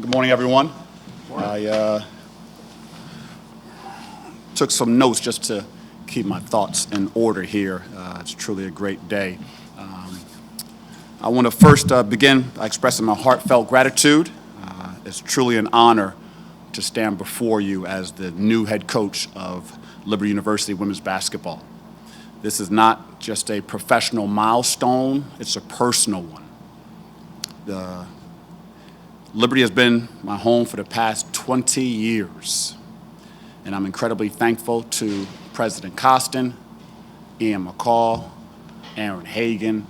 Good morning, everyone. I took some notes just to keep my thoughts in order here. It's truly a great day. I want to first begin by expressing my heartfelt gratitude. It's truly an honor to stand before you as the new head coach of Liberty University women's basketball. This is not just a professional milestone, it's a personal one. Liberty has been my home for the past 20 years, and I'm incredibly thankful to President Costin, Ian McCall, Aaron Hagan,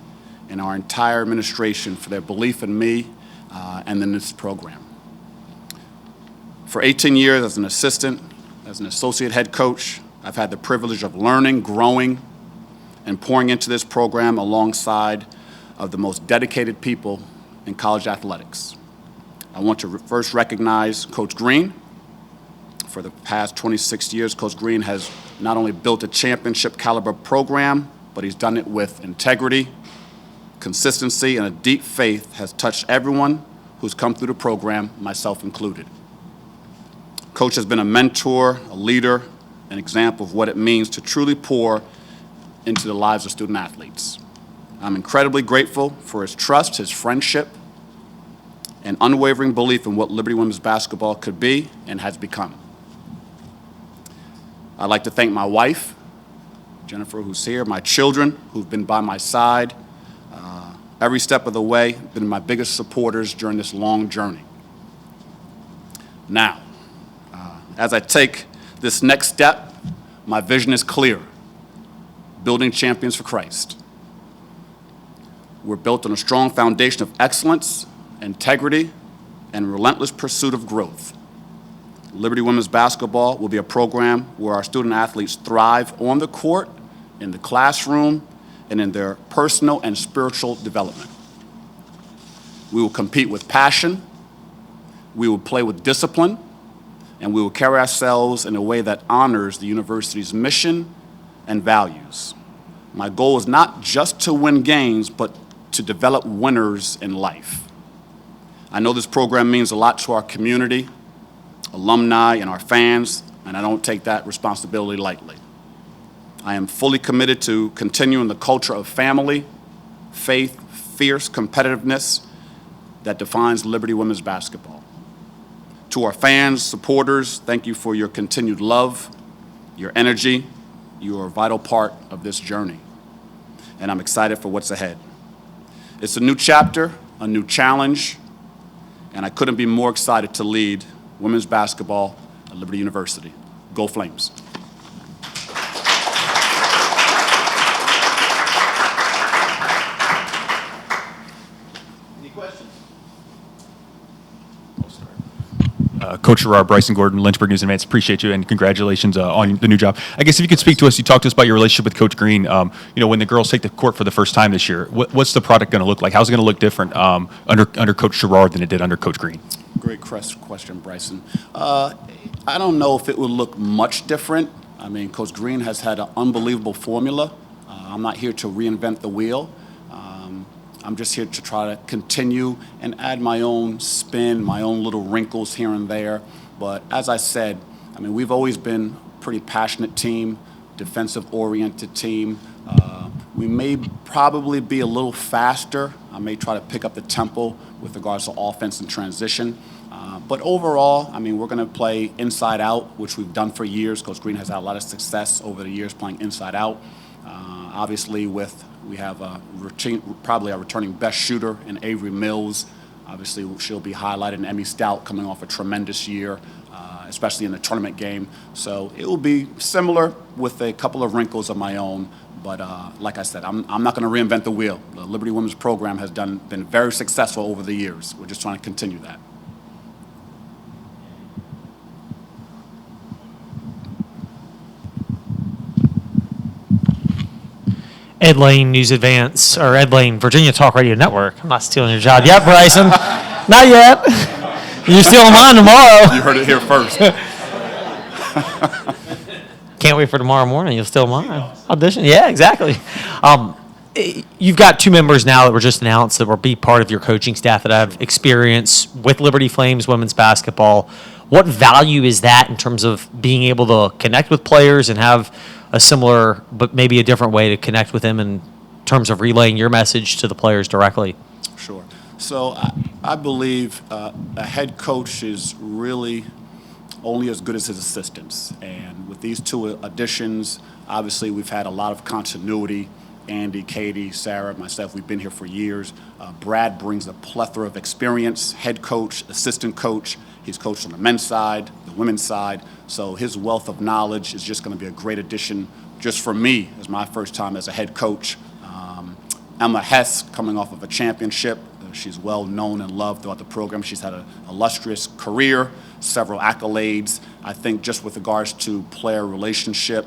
and our entire administration for their belief in me and in this program. For 18 years as an assistant, as an associate head coach, I've had the privilege of learning, growing, and pouring into this program alongside of the most dedicated people in college athletics. I want to first recognize Coach Green. For the past 26 years, Coach Green has not only built a championship caliber program, but he's done it with integrity, consistency, and a deep faith has touched everyone who's come through the program, myself included. Coach has been a mentor, a leader, an example of what it means to truly pour into the lives of student athletes. I'm incredibly grateful for his trust, his friendship, and unwavering belief in what Liberty women's basketball could be and has become. I'd like to thank my wife, Jennifer, who's here, my children, who've been by my side every step of the way, been my biggest supporters during this long journey. Now, as I take this next step, my vision is clear: building champions for Christ. We're built on a strong foundation of excellence, integrity, and relentless pursuit of growth. Liberty Women's Basketball will be a program where our student athletes thrive on the court, in the classroom, and in their personal and spiritual development. We will compete with passion, we will play with discipline, and we will carry ourselves in a way that honors the university's mission and values. My goal is not just to win games, but to develop winners in life. I know this program means a lot to our community, alumni, and our fans, and I don't take that responsibility lightly. I am fully committed to continuing the culture of family, faith, fierce competitiveness that defines Liberty Women's Basketball. To our fans, supporters, thank you for your continued love, your energy. You are a vital part of this journey, and I'm excited for what's ahead. It's a new chapter, a new challenge, and I couldn't be more excited to lead women's basketball at Liberty University. Go Flames. Any questions? Coach Sherard, Bryson Gordon, Lynchburg News and Advance, appreciate you and congratulations on the new job. I guess if you could speak to us, you talked to us about your relationship with Coach Green. When the girls take the court for the first time this year, what's the product going to look like? How's it going to look different under Coach Sherard than it did under Coach Green? Great question, Bryson. I don't know if it would look much different. I mean, Coach Green has had an unbelievable formula. I'm not here to reinvent the wheel. I'm just here to try to continue and add my own spin, my own little wrinkles here and there. But as I said, I mean, we've always been a pretty passionate team, defensive-oriented team. We may probably be a little faster. I may try to pick up the tempo with regards to offense and transition. But overall, I mean, we're going to play inside out, which we've done for years. Coach Green has had a lot of success over the years playing inside out. Obviously, we have probably our returning best shooter in Avery Mills. Obviously, she'll be highlighted in Emmy Stout coming off a tremendous year, especially in the tournament game. So it will be similar with a couple of wrinkles of my own. But like I said, I'm not going to reinvent the wheel. The Liberty Women's program has been very successful over the years. We're just trying to continue that. Ed Lane, News Advance, or Ed Lane, Virginia Talk Radio Network. I'm not stealing your job yet, Bryson. Not yet. You're stealing mine tomorrow. You heard it here first. Can't wait for tomorrow morning. You'll steal mine. Audition. Yeah, exactly. You've got two members now that were just announced that will be part of your coaching staff that have experience with Liberty Flames women's basketball. What value is that in terms of being able to connect with players and have a similar but maybe a different way to connect with them in terms of relaying your message to the players directly? Sure. So I believe a head coach is really only as good as his assistants. And with these two additions, obviously we've had a lot of continuity. Andy, Katie, Sarah, myself, we've been here for years. Brad brings a plethora of experience, head coach, assistant coach. He's coached on the men's side, the women's side. So his wealth of knowledge is just going to be a great addition just for me as my first time as a head coach. Emma Hess, coming off of a championship. She's well known and loved throughout the program. She's had an illustrious career, several accolades. I think just with regards to player relationship,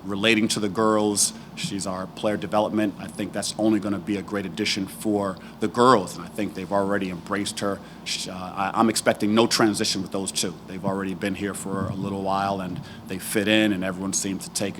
relating to the girls, she's our player development. I think that's only going to be a great addition for the girls, and I think they've already embraced her. I'm expecting no transition with those two. They've already been here for a little while, and they fit in, and everyone seems to take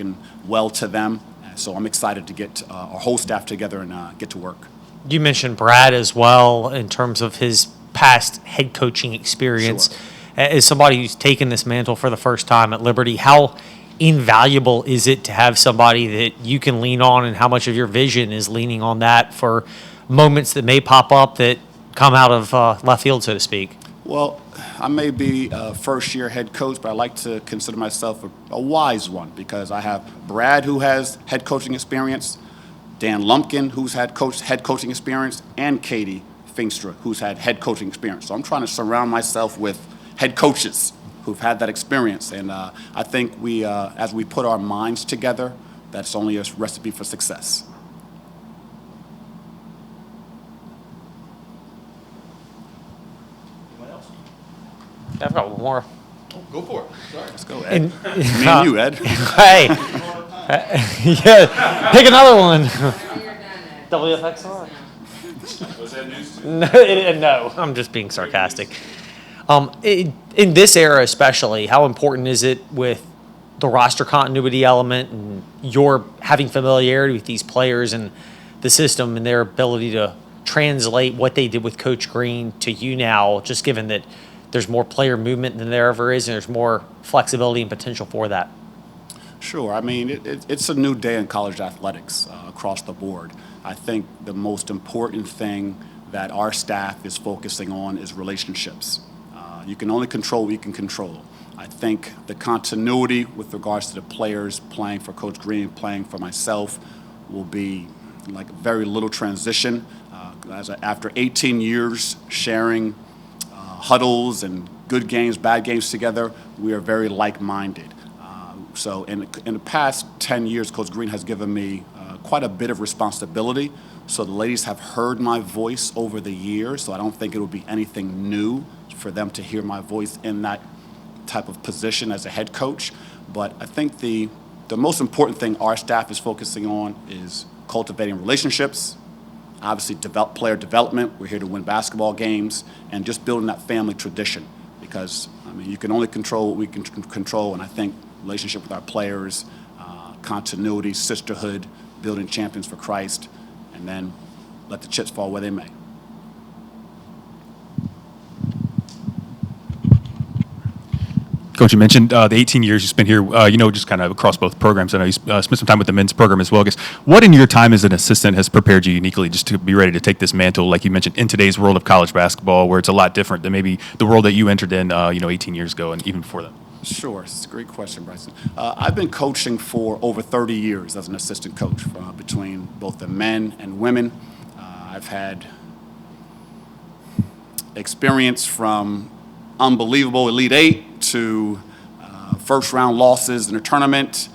well to them. So I'm excited to get our whole staff together and get to work. You mentioned Brad as well in terms of his past head coaching experience. Sure. As somebody who's taken this mantle for the first time at Liberty, how invaluable is it to have somebody that you can lean on, and how much of your vision is leaning on that for moments that may pop up that come out of left field, so to speak? Well, I may be a first-year head coach, but I like to consider myself a wise one because I have Brad, who has head coaching experience, Dan Lumpkin, who's had head coaching experience, and Katie Fingstra, who's had head coaching experience. So I'm trying to surround myself with head coaches who've had that experience. And I think as we put our minds together, that's only a recipe for success. I've got one more. Go for it. Sorry. Let's go, Ed. Me and you, Ed. Hey. Yeah, pick another one. WFXR. Was that news? No, I'm just being sarcastic. In this era especially, how important is it with the roster continuity element and your having familiarity with these players and the system and their ability to translate what they did with Coach Green to you now, just given that there's more player movement than there ever is and there's more flexibility and potential for that? Sure. I mean, it's a new day in college athletics across the board. I think the most important thing that our staff is focusing on is relationships. You can only control what you can control. I think the continuity with regards to the players playing for Coach Green, playing for myself, will be like very little transition. After 18 years sharing huddles and good games, bad games together, we are very like-minded. So in the past 10 years, Coach Green has given me quite a bit of responsibility. So the ladies have heard my voice over the years, so I don't think it will be anything new for them to hear my voice in that type of position as a head coach. But I think the most important thing our staff is focusing on is cultivating relationships, obviously player development. We're here to win basketball games, and just building that family tradition. Because, I mean, you can only control what we can control, and I think relationship with our players, continuity, sisterhood, building champions for Christ, and then let the chips fall where they may. Coach, you mentioned the 18 years you spent here, just kind of across both programs. I know you spent some time with the men's program as well. I guess, what in your time as an assistant has prepared you uniquely just to be ready to take this mantle, like you mentioned, in today's world of college basketball, where it's a lot different than maybe the world that you entered in, 18 years ago and even before that? Sure. It's a great question, Bryson. I've been coaching for over 30 years as an assistant coach between both the men and women. I've had experience from unbelievable Elite Eight to first-round losses in a tournament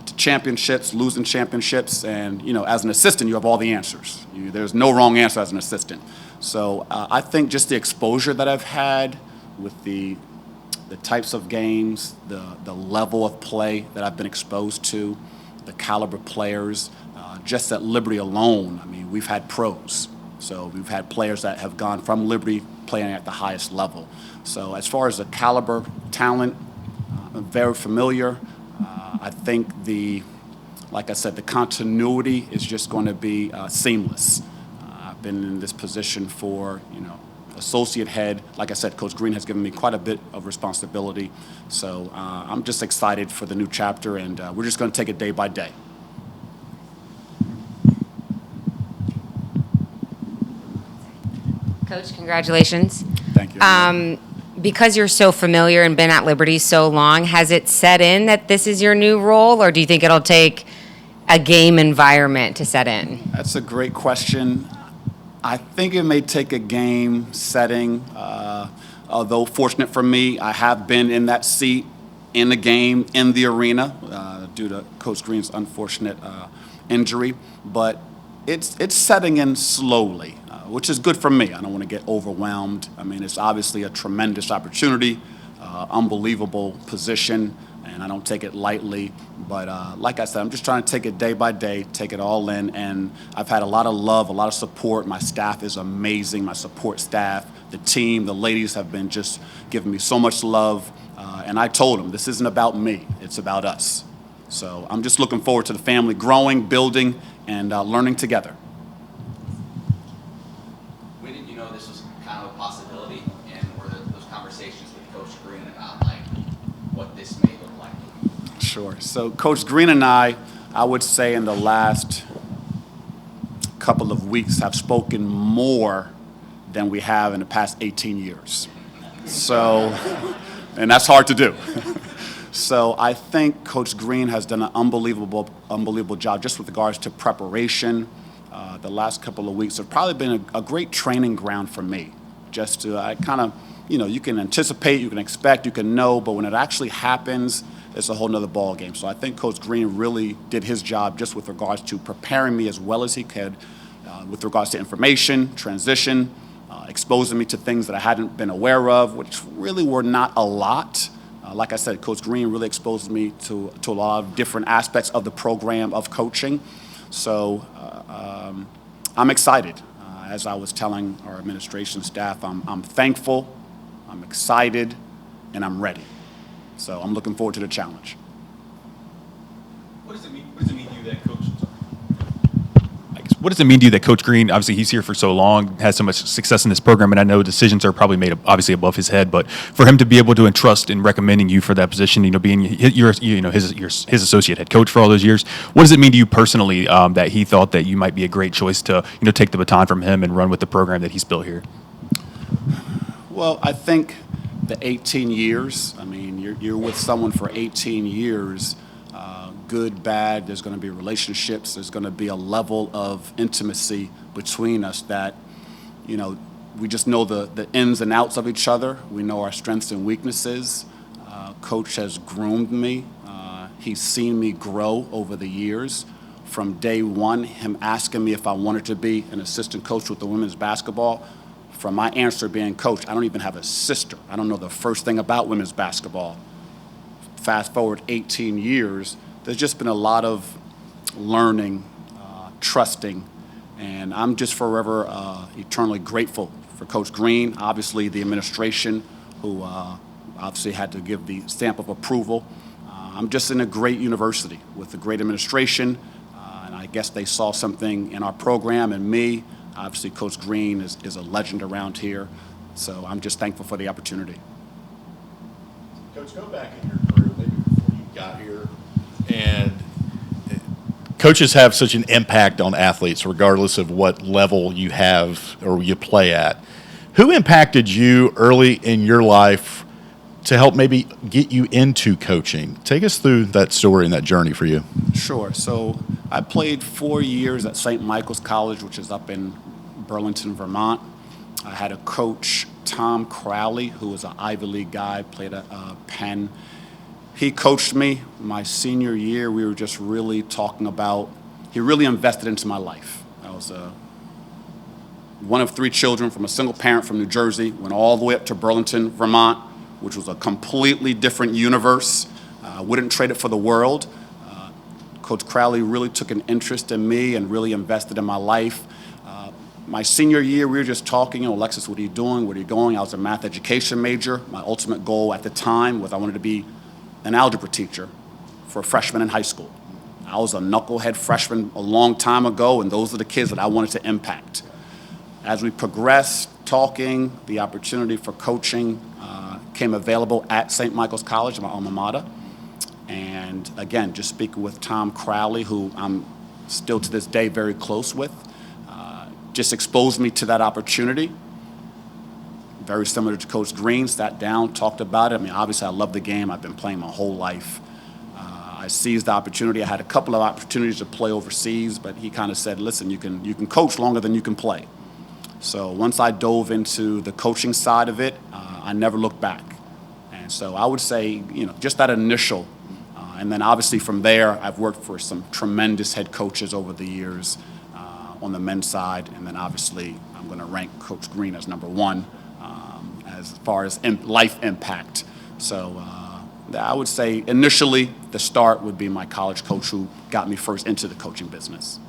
to championships, losing championships. And, as an assistant, you have all the answers. There's no wrong answer as an assistant. So I think just the exposure that I've had with the types of games, the level of play that I've been exposed to, the caliber players, just at Liberty alone, I mean, we've had pros. So we've had players that have gone from Liberty playing at the highest level. So as far as the caliber, talent, I'm very familiar. I think the like I said, the continuity is just going to be seamless. I've been in this position for, associate head. Like I said, Coach Green has given me quite a bit of responsibility. So I'm just excited for the new chapter, and we're just going to take it day by day. Coach, congratulations. Thank you. Because you're so familiar and been at Liberty so long, has it set in that this is your new role, or do you think it'll take a game environment to set in? That's a great question. I think it may take a game setting. Although fortunate for me, I have been in that seat in the game, in the arena, due to Coach Green's unfortunate injury. But it's setting in slowly, which is good for me. I don't want to get overwhelmed. I mean, it's obviously a tremendous opportunity, unbelievable position, and I don't take it lightly. But like I said, I'm just trying to take it day by day, take it all in. And I've had a lot of love, a lot of support. My staff is amazing, my support staff, the team, the ladies have been just giving me so much love. And I told them, this isn't about me, it's about us. So I'm just looking forward to the family growing, building, and learning together. When did you know this was kind of a possibility, and were those conversations with Coach Green about what this may look like? Sure. So Coach Green and I would say in the last couple of weeks have spoken more than we have in the past 18 years. So, and that's hard to do. So I think Coach Green has done an unbelievable job just with regards to preparation. The last couple of weeks have probably been a great training ground for me. Just to you can anticipate, you can expect, you can know, but when it actually happens, it's a whole nother ball game. So I think Coach Green really did his job just with regards to preparing me as well as he could with regards to information, transition, exposing me to things that I hadn't been aware of, which really were not a lot. Like I said, Coach Green really exposed me to a lot of different aspects of the program of coaching. So I'm excited. As I was telling our administration staff, I'm thankful, I'm excited, and I'm ready. So I'm looking forward to the challenge. What does it mean to you that Coach? What does it mean to you that Coach Green, obviously he's here for so long, has so much success in this program, and I know decisions are probably made obviously above his head, but for him to be able to entrust in recommending you for that position, being his associate head coach for all those years, what does it mean to you personally that he thought that you might be a great choice to take the baton from him and run with the program that he's built here? Well, I think the 18 years, I mean, you're with someone for 18 years, good, bad, there's going to be relationships, there's going to be a level of intimacy between us that, we just know the ins and outs of each other. We know our strengths and weaknesses. Coach has groomed me. He's seen me grow over the years. From day one, him asking me if I wanted to be an assistant coach with the women's basketball, from my answer being, Coach, I don't even have a sister. I don't know the first thing about women's basketball. Fast forward 18 years, there's just been a lot of learning, trusting, and I'm just forever eternally grateful for Coach Green, obviously the administration, who obviously had to give the stamp of approval. I'm just in a great university with a great administration, and I guess they saw something in our program and me. Obviously, Coach Green is a legend around here, so I'm just thankful for the opportunity. Coach, go back in your career, maybe before you got here, and coaches have such an impact on athletes, regardless of what level you have or you play at. Who impacted you early in your life to help maybe get you into coaching? Take us through that story and that journey for you. Sure. So I played 4 years at St. Michael's College, which is up in Burlington, Vermont. I had a coach, Tom Crowley, who was an Ivy League guy, played at Penn. He coached me my senior year. We were just really talking about, he really invested into my life. I was one of 3 children from a single parent from New Jersey, went all the way up to Burlington, Vermont, which was a completely different universe. I wouldn't trade it for the world. Coach Crowley really took an interest in me and really invested in my life. My senior year, we were just talking, Alexis, what are you doing? Where are you going? I was a math education major. My ultimate goal at the time was I wanted to be an algebra teacher for a freshman in high school. I was a knucklehead freshman a long time ago, and those are the kids that I wanted to impact. As we progressed, talking, the opportunity for coaching came available at St. Michael's College, my alma mater. And again, just speaking with Tom Crowley, who I'm still to this day very close with, just exposed me to that opportunity. Very similar to Coach Green, sat down, talked about it. I mean, obviously, I love the game. I've been playing my whole life. I seized the opportunity. I had a couple of opportunities to play overseas, but he kind of said, listen, you can coach longer than you can play. So once I dove into the coaching side of it, I never looked back. And so I would say, just that initial, and then obviously from there, I've worked for some tremendous head coaches over the years on the men's side, and then obviously I'm going to rank Coach Green as number one as far as life impact. So I would say initially the start would be my college coach who got me first into the coaching business.